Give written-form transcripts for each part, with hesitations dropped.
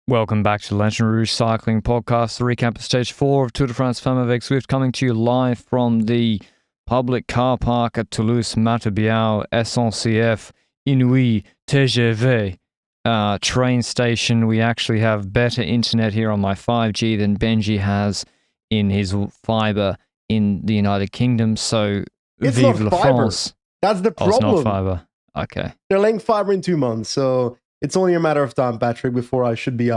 Welcome back to the Lanterne Rouge Cycling Podcast, the recap of Stage 4 of Tour de France Femmes avec Swift, coming to you live from the public car park at Toulouse-Matabiau, SNCF, Inouï, TGV train station. We actually have better internet here on my 5G than Benji has in his fibre in the United Kingdom, so it's vive not la fiber. France. That's the problem. Oh, it's not fibre. Okay. They're laying fiber in 2 months, so it's only a matter of time, Patrick, before I should be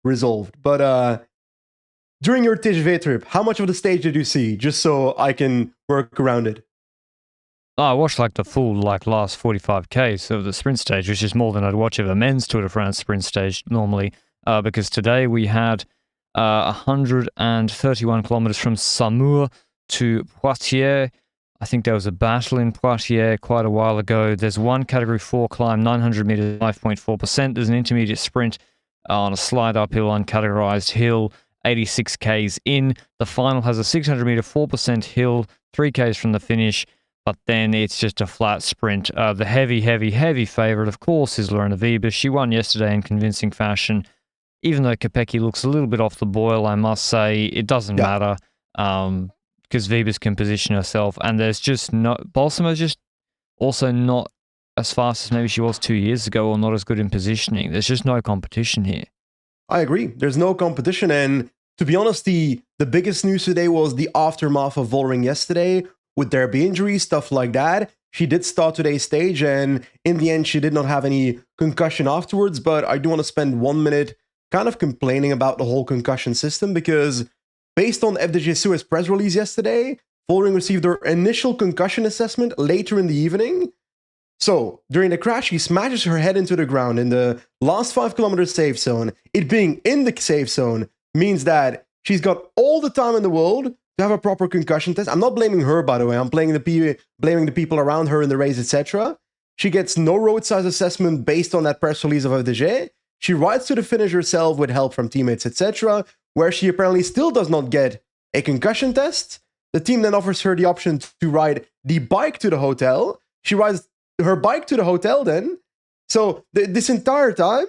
resolved. But during your TGV trip, how much of the stage did you see? Just so I can work around it. I watched like the full last 45Ks of the sprint stage, which is more than I'd watch of a men's Tour de France sprint stage normally, because today we had 131 kilometers from Saumur to Poitiers. I think there was a battle in Poitiers quite a while ago. There's one Category 4 climb, 900 meters, 5.4%. There's an intermediate sprint on a slide uphill, uncategorized hill, 86 Ks in. The final has a 600 meter, 4% hill, 3 Ks from the finish, but then it's just a flat sprint. The heavy favorite, of course, is Lorena Wiebes. She won yesterday in convincing fashion. Even though Kopecky looks a little bit off the boil, I must say, it doesn't matter. Because Wiebes can position herself, and there's just no... Balsamo's just also not as fast as maybe she was 2 years ago, or not as good in positioning. There's just no competition here. I agree. There's no competition, and to be honest, the biggest news today was the aftermath of Vollering yesterday, with derby injuries, stuff like that. She did start today's stage, and in the end, she did not have any concussion afterwards, but I do want to spend 1 minute kind of complaining about the whole concussion system, because based on FDJ Suez press release yesterday, Vollering received her initial concussion assessment later in the evening. So, during the crash, she smashes her head into the ground in the last 5 kilometer safe zone. It being in the safe zone means that she's got all the time in the world to have a proper concussion test. I'm not blaming her, by the way. I'm blaming the people around her in the race, etc. She gets no roadside assessment based on that press release of FDJ. She rides to the finish herself with help from teammates, etc., where she apparently still does not get a concussion test. The team then offers her the option to ride the bike to the hotel. She rides her bike to the hotel then. So this entire time,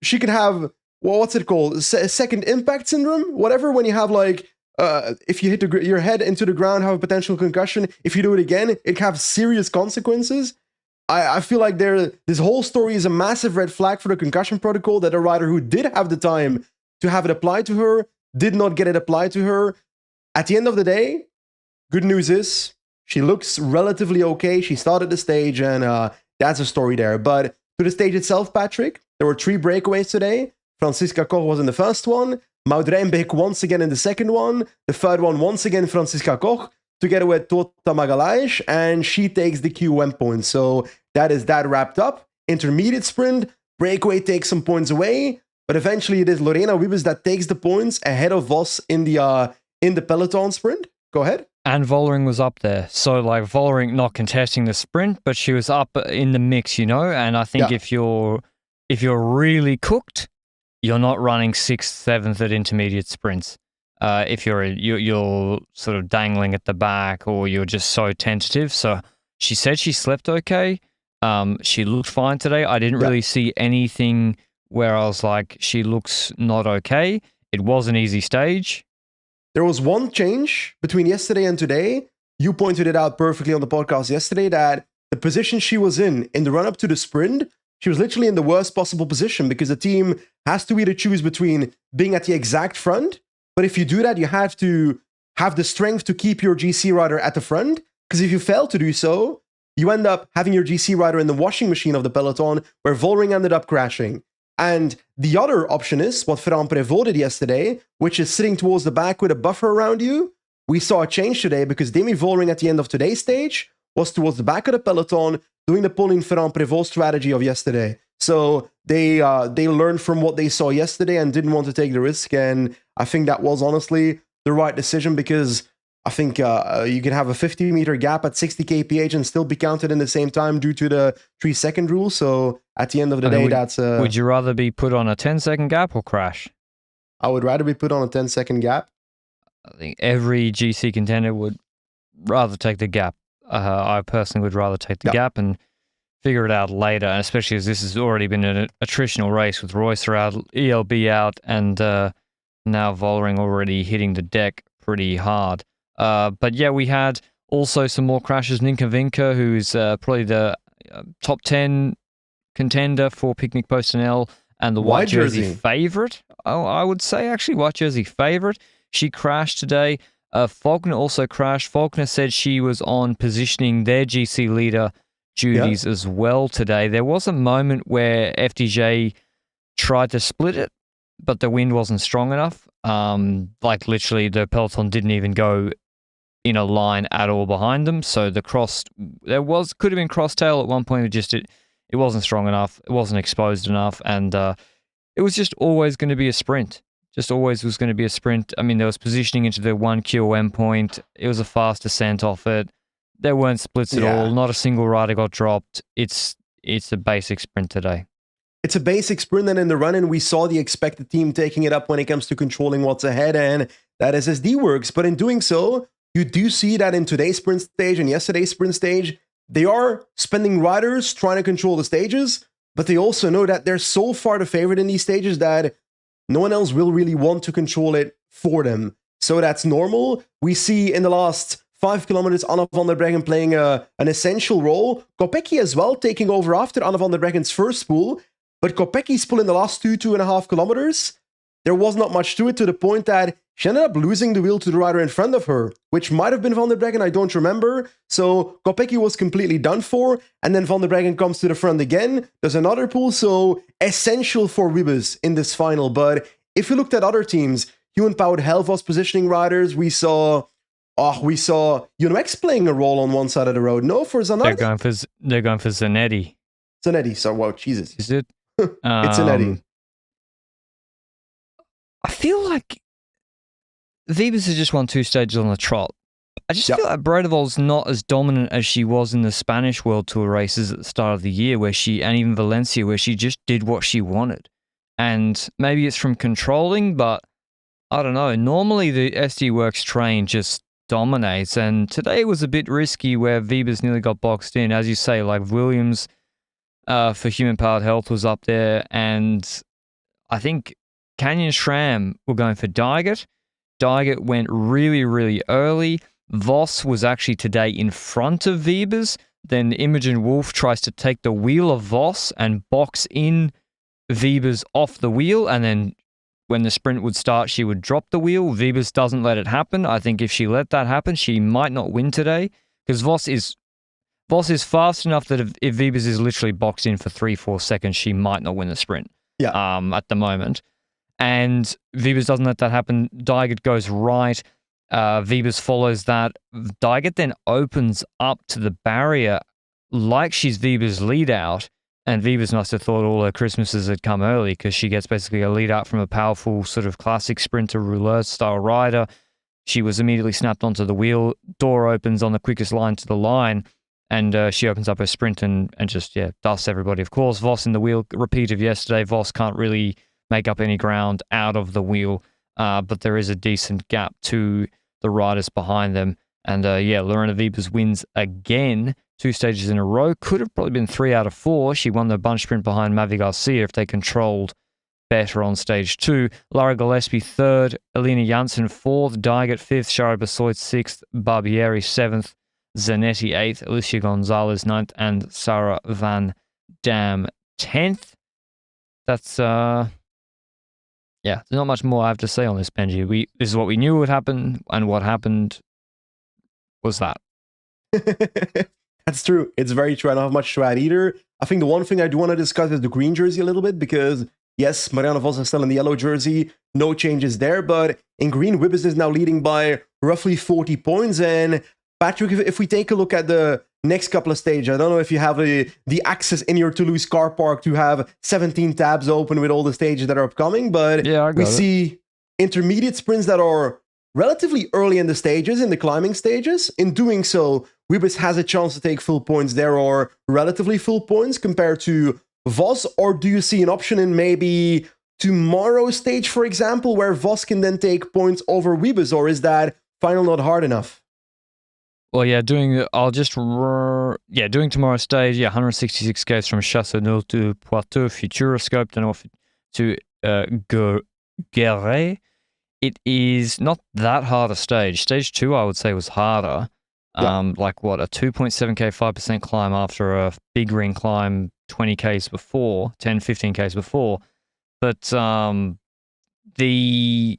she can have, well, what's it called? Second impact syndrome? Whatever, when you have like, if you hit your head into the ground, have a potential concussion. If you do it again, it can have serious consequences. I feel like this whole story is a massive red flag for the concussion protocol, that a rider who did have the time to have it applied to her did not get it applied to her. At the end of the day, good news is she looks relatively okay. She started the stage, and that's a story there. But to the stage itself, Patrick, there were 3 breakaways today. Franziska Koch was in the first one. Maud Rijnbeek once again in the second one. The third one, once again, Franziska Koch, together with Tota Magalhaes, and she takes the QM points. So that is that wrapped up. Intermediate sprint, breakaway takes some points away, but eventually it is Lorena Wiebes that takes the points ahead of Vos in the peloton sprint. Go ahead. And Vollering was up there. So like Vollering not contesting the sprint, but she was up in the mix, you know? And I think if you're really cooked, you're not running 6th, 7th at intermediate sprints. If you're sort of dangling at the back, or you're just so tentative. So she said she slept okay. She looked fine today. I didn't really see anything where I was like, she looks not okay. It was an easy stage. There was one change between yesterday and today. You pointed it out perfectly on the podcast yesterday, that the position she was in the run-up to the sprint, she was literally in the worst possible position, because the team has to either choose between being at the exact front, but if you do that, you have to have the strength to keep your GC rider at the front, because if you fail to do so, you end up having your GC rider in the washing machine of the peloton, where Vollering ended up crashing. And the other option is what Ferran Prévot did yesterday, which is sitting towards the back with a buffer around you. We saw a change today, because Demi Vollering at the end of today's stage was towards the back of the peloton, doing the Pauline Ferran Prévot strategy of yesterday. So they learned from what they saw yesterday and didn't want to take the risk. And I think that was honestly the right decision, because I think you can have a 50-meter gap at 60 kph and still be counted in the same time due to the 3-second rule. So at the end of the day, that's... would you rather be put on a 10-second gap or crash? I would rather be put on a 10-second gap. I think every GC contender would rather take the gap. I personally would rather take the gap, and figure it out later, and especially as this has already been an attritional race with Reusser out, ELB out, and now Vollering already hitting the deck pretty hard. But yeah, we had also some more crashes. Ninka Vinka, who's probably the top 10 contender for Picnic Post NL and the white jersey favorite. Oh, I would say actually white jersey favorite. She crashed today. Faulkner also crashed. Faulkner said she was on positioning their GC leader duties as well today. There was a moment where FDJ tried to split it, but the wind wasn't strong enough. Like literally the peloton didn't even go in a line at all behind them. So the could have been crosstail at one point. It wasn't strong enough. It wasn't exposed enough. And it was just always going to be a sprint. Just always was going to be a sprint. I mean, there was positioning into the 1 QOM point. It was a fast descent off it. There weren't splits at all. Not a single rider got dropped. It's a basic sprint today. It's a basic sprint, and in the run-in, we saw the expected team taking it up when it comes to controlling what's ahead, and that SSD works. But in doing so, you do see that in today's sprint stage and yesterday's sprint stage, they are spending riders trying to control the stages, but they also know that they're so far the favorite in these stages that no one else will really want to control it for them. So that's normal. We see in the last 5 kilometers Anna van der Breggen playing an essential role. Kopecky as well taking over after Anna van der Breggen's first spool. But Kopecky's spool in the last 2.5 kilometers, there was not much to it, to the point that she ended up losing the wheel to the rider in front of her, which might have been Van der Breggen, I don't remember. So Kopecky was completely done for, and then Van der Breggen comes to the front again. There's another pool, so essential for Wiebes in this final. But if you looked at other teams, Human Powered Helvos positioning riders, we saw UNOX playing a role on one side of the road. No, for Zanardi? They're going for Zanetti. Zanetti, so wow, Jesus. Is it? It's Zanetti. I feel like Wiebes has just won 2 stages on the trot. I just feel like Brodevol's not as dominant as she was in the Spanish World Tour races at the start of the year, and even Valencia, where she just did what she wanted. And maybe it's from controlling, but I don't know. Normally the SD Works train just dominates, and today was a bit risky where Wiebes nearly got boxed in. As you say, like Williams for Human Powered Health was up there, and I think Canyon SRAM were going for Dygert. Dygert went really, really early. Voss was actually today in front of Wiebes. Then Imogen Wolf tries to take the wheel of Voss and box in Wiebes off the wheel, and then when the sprint would start, she would drop the wheel. Wiebes doesn't let it happen. I think if she let that happen, she might not win today, because Voss is fast enough that if Wiebes is literally boxed in for 3-4 seconds, she might not win the sprint. At the moment. And Wiebes doesn't let that happen. Dygert goes right. Wiebes follows that. Dygert then opens up to the barrier like she's Wiebes' lead out. And Wiebes must have thought all her Christmases had come early, because she gets basically a lead out from a powerful sort of classic sprinter, rouleur style rider. She was immediately snapped onto the wheel. Door opens on the quickest line to the line. And she opens up her sprint and just, dusts everybody. Of course, Voss in the wheel, repeat of yesterday. Voss can't really make up any ground out of the wheel, but there is a decent gap to the riders behind them. And Lorena Wiebes wins again, 2 stages in a row. Could have probably been 3 out of 4. She won the bunch sprint behind Mavi Garcia if they controlled better on stage 2. Lara Gillespie 3rd, Alina Janssen 4th, Dygert 5th, Shara Besoit 6th, Barbieri 7th, Zanetti 8th, Alicia Gonzalez 9th, and Sarah Van Dam 10th. That's, there's not much more I have to say on this, Benji. This is what we knew would happen, and what happened was that. That's true. It's very true. I don't have much to add either. I think the one thing I do want to discuss is the green jersey a little bit, because yes, Marianne Vos is still in the yellow jersey. No changes there, but in green, Wiebes is now leading by roughly 40 points. And Patrick, if we take a look at the next couple of stages, I don't know if you have the access in your Toulouse car park to have 17 tabs open with all the stages that are upcoming, but we see intermediate sprints that are relatively early in the stages, in the climbing stages. In doing so, Wiebes has a chance to take full points there, or relatively full points compared to Vos. Or do you see an option in maybe tomorrow's stage, for example, where Vos can then take points over Wiebes, or is that final not hard enough? Well, yeah, doing tomorrow's stage, 166 k's from Châteauneuf to Poitou, Futuroscope, then off to Guéret. It is not that hard a stage. Stage 2, I would say, was harder. Like what, a 2.7k, 5% climb after a big ring climb 20 k's before, 10, 15 k's before. But it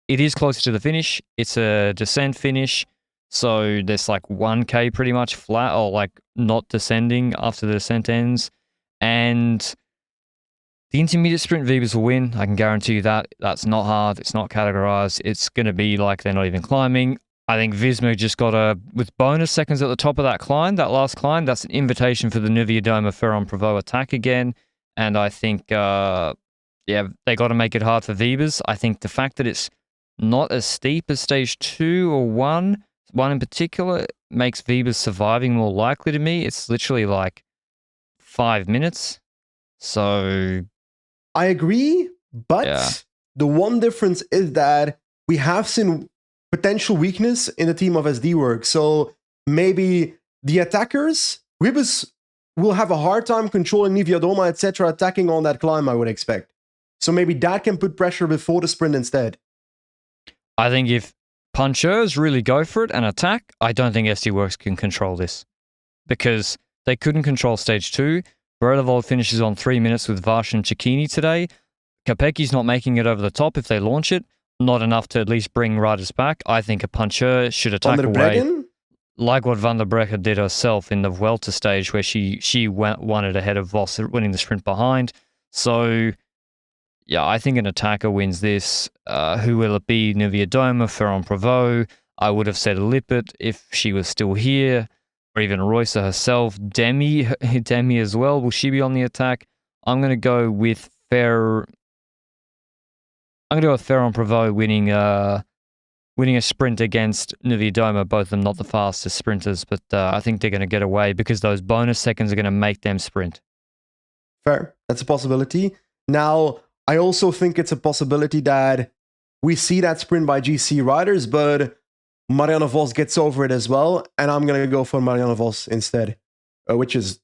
is closer to the finish. It's a descent finish. So there's like 1k pretty much flat or like not descending after the descent ends. And the intermediate sprint Vibers will win. I can guarantee you that. That's not hard. It's not categorized. It's going to be like they're not even climbing. I think Visma just got with bonus seconds at the top of that climb, that last climb, that's an invitation for the Nivea Doma Ferron Prevot attack again. And I think, they got to make it hard for Vibers. I think the fact that it's not as steep as stage 2 or 1 in particular, makes Vibers surviving more likely to me. It's literally like 5 minutes. So I agree, but the one difference is that we have seen potential weakness in the team of SD Work. So maybe the attackers, Vibers will have a hard time controlling Nivea Doma, etc., attacking on that climb, I would expect. So maybe that can put pressure before the sprint instead. I think if punchers really go for it and attack, I don't think SD Works can control this. Because they couldn't control stage 2. Berlevold finishes on 3 minutes with Vash and Cecchini today. Kopeck's not making it over the top if they launch it. Not enough to at least bring riders back. I think a puncher should attack away. Like what Van der Breggen did herself in the Vuelta stage where she won it ahead of Vos, winning the sprint behind. So, yeah, I think an attacker wins this. Who will it be? Nivea Doma, Ferron Prevot. I would have said Lippert if she was still here, or even Royce herself. Demi as well. Will she be on the attack? I'm going to go with Ferron Prevot winning a sprint against Nivea Doma. Both of them not the fastest sprinters, but I think they're going to get away because those bonus seconds are going to make them sprint. Fair. That's a possibility. Now, I also think it's a possibility that we see that sprint by GC riders, but Marianne Vos gets over it as well, and I'm going to go for Marianne Vos instead, which is,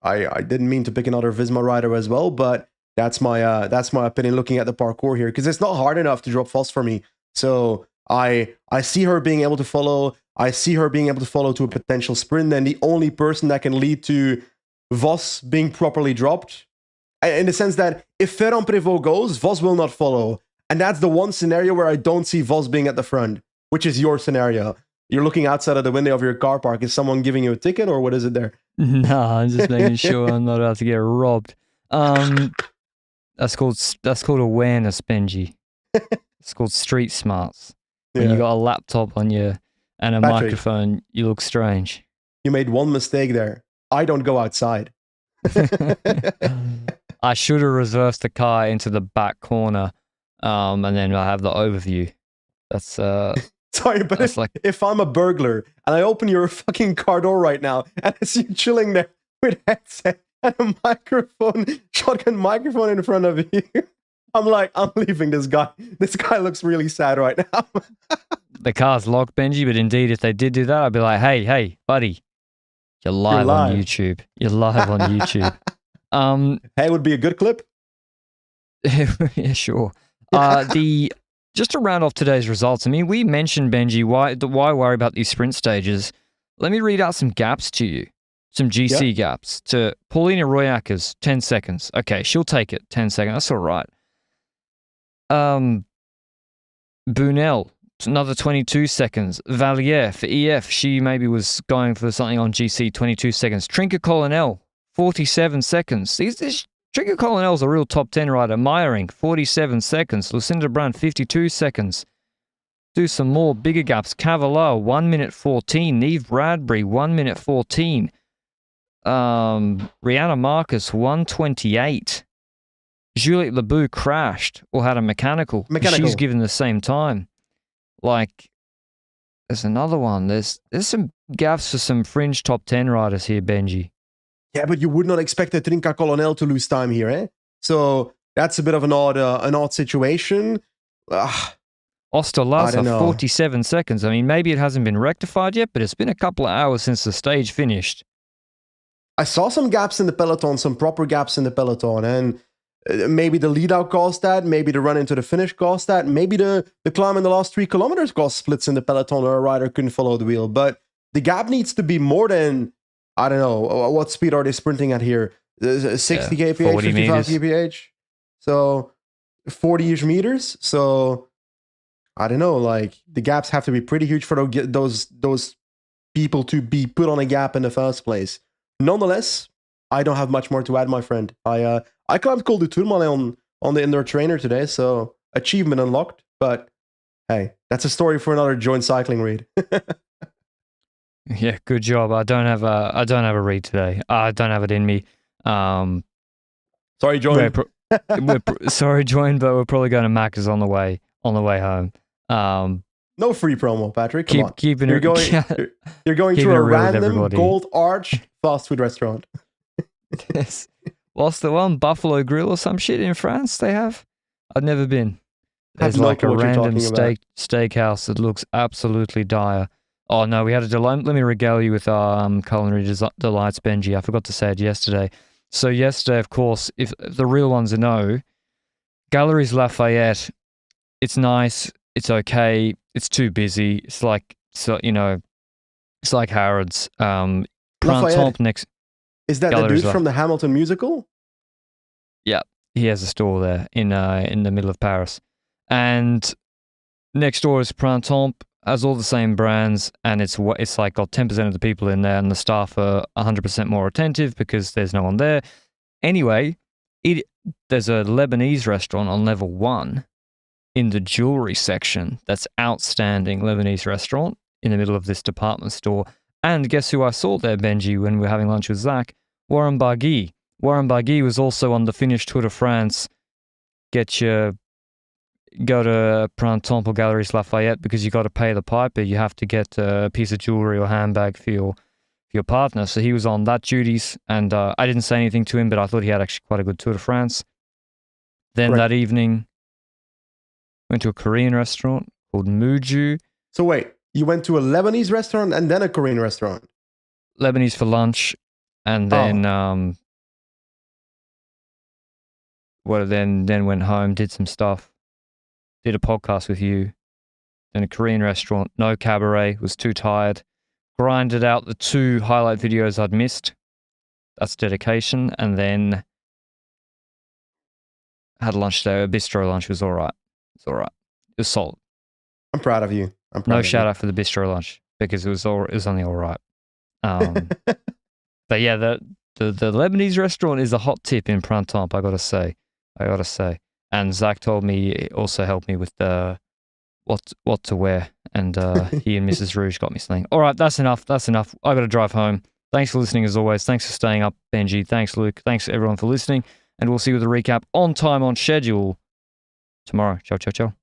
I didn't mean to pick another Visma rider as well, but that's my opinion looking at the parcours here, because it's not hard enough to drop Vos for me. So I see her being able to follow. I see her being able to follow to a potential sprint, and the only person that can lead to Vos being properly dropped, in the sense that if Ferron Prevot goes, Vos will not follow. And that's the one scenario where I don't see Vos being at the front, which is your scenario. You're looking outside of the window of your car park. Is someone giving you a ticket, or what is it there? No, I'm just making sure I'm not about to get robbed. That's called awareness, Benji. It's called street smarts. When you got a laptop on you and a microphone, you look strange. You made one mistake there. I don't go outside. I should have reversed the car into the back corner, and then I have the overview. That's sorry, but if I'm a burglar and I open your fucking car door right now and I see you chilling there with a headset and a microphone, shotgun microphone in front of you, I'm like, I'm leaving this guy. This guy looks really sad right now. The car's locked, Benji, but indeed, if they did do that, I'd be like, hey, buddy, you're live on YouTube. You're live on YouTube. Hey, it would be a good clip. Yeah, sure. Just to round off today's results, I mean, we mentioned, Benji, why worry about these sprint stages? Let me read out some gaps to you, some GC gaps. To Paulina Royackers, 10 seconds. Okay, she'll take it, 10 seconds. That's all right. Bunel, another 22 seconds. Valier for EF, she maybe was going for something on GC, 22 seconds. Trinka Colonel, 47 seconds. Trinka Colonel's a real top 10 rider. Meyering, 47 seconds. Lucinda Brand, 52 seconds. Do some more bigger gaps. Cavallaro, 1 minute 14. Neve Bradbury, 1 minute 14. Rihanna Marcus, 1:28. Juliette Lebeau crashed or had a mechanical. She's given the same time. Like, there's another one. There's some gaps for some fringe top 10 riders here, Benji. Yeah, but you would not expect a Trinka Colonel to lose time here, eh? So that's a bit of an odd situation. I Osterlaza, don't know. 47 seconds. I mean, maybe it hasn't been rectified yet, but it's been a couple of hours since the stage finished. I saw some gaps in the peloton, some proper gaps in the peloton, and maybe the lead out caused that, maybe the run into the finish caused that, maybe the climb in the last 3 kilometers caused splits in the peloton or a rider couldn't follow the wheel. But the gap needs to be more than, I don't know, what speed are they sprinting at here? 60 kph, 55 meters. kph? So 40-ish meters. So I don't know, like the gaps have to be pretty huge for those people to be put on a gap in the first place. Nonetheless, I don't have much more to add, my friend. I climbed Col du Tourmalet on the indoor trainer today, so achievement unlocked. But hey, that's a story for another joint cycling read. Yeah, good job. I don't have a read today. I don't have it in me. Sorry, Join. Sorry, Join, but we're probably going to Macca's on the way home. No free promo, Patrick. Come on. You're going through a random Gold Arch fast food restaurant. Yes. What's the one? Buffalo Grill or some shit in France they have? I've never been. There's like a random steakhouse that looks absolutely dire. Oh no, we had a delight. Let me regale you with our culinary delights, Benji. I forgot to say it yesterday. So yesterday, of course, if the real ones know, Galeries Lafayette, it's nice, it's okay, it's too busy. It's like, so you know, it's like Harrods. Printemps next. Is that the dude from the Hamilton musical? Yeah, he has a store there in the middle of Paris, and next door is Printemps. Has all the same brands, and it's like got 10% of the people in there, and the staff are 100% more attentive because there's no one there. Anyway, there's a Lebanese restaurant on level 1 in the jewelry section. That's outstanding Lebanese restaurant in the middle of this department store. And guess who I saw there, Benji, when we were having lunch with Zach? Warren Barguil. Warren Barguil was also on the Finnish Tour de France. Go to Printemps or Galeries Lafayette because you got to pay the piper. You have to get a piece of jewelry or handbag for your partner. So he was on that duties, and I didn't say anything to him, but I thought he had actually quite a good Tour de France. Then that evening, went to a Korean restaurant called Muju. So wait, you went to a Lebanese restaurant and then a Korean restaurant? Lebanese for lunch, and then then went home, did some stuff. Did a podcast with you, then a Korean restaurant, no cabaret, was too tired, grinded out the 2 highlight videos I'd missed. That's dedication. And then had lunch today, a bistro lunch. It was all right. It's all right. It was solid. I'm proud of you. No shout out for the bistro lunch because it was only all right. But yeah, the Lebanese restaurant is a hot tip in Printemps, I gotta say. And Zach told me, also helped me with the what to wear, and he and Mrs. Rouge got me something. All right, that's enough. I got to drive home. Thanks for listening as always. Thanks for staying up, Benji. Thanks, Luke. Thanks everyone for listening, and we'll see you with a recap on time, on schedule tomorrow. Ciao, ciao, ciao.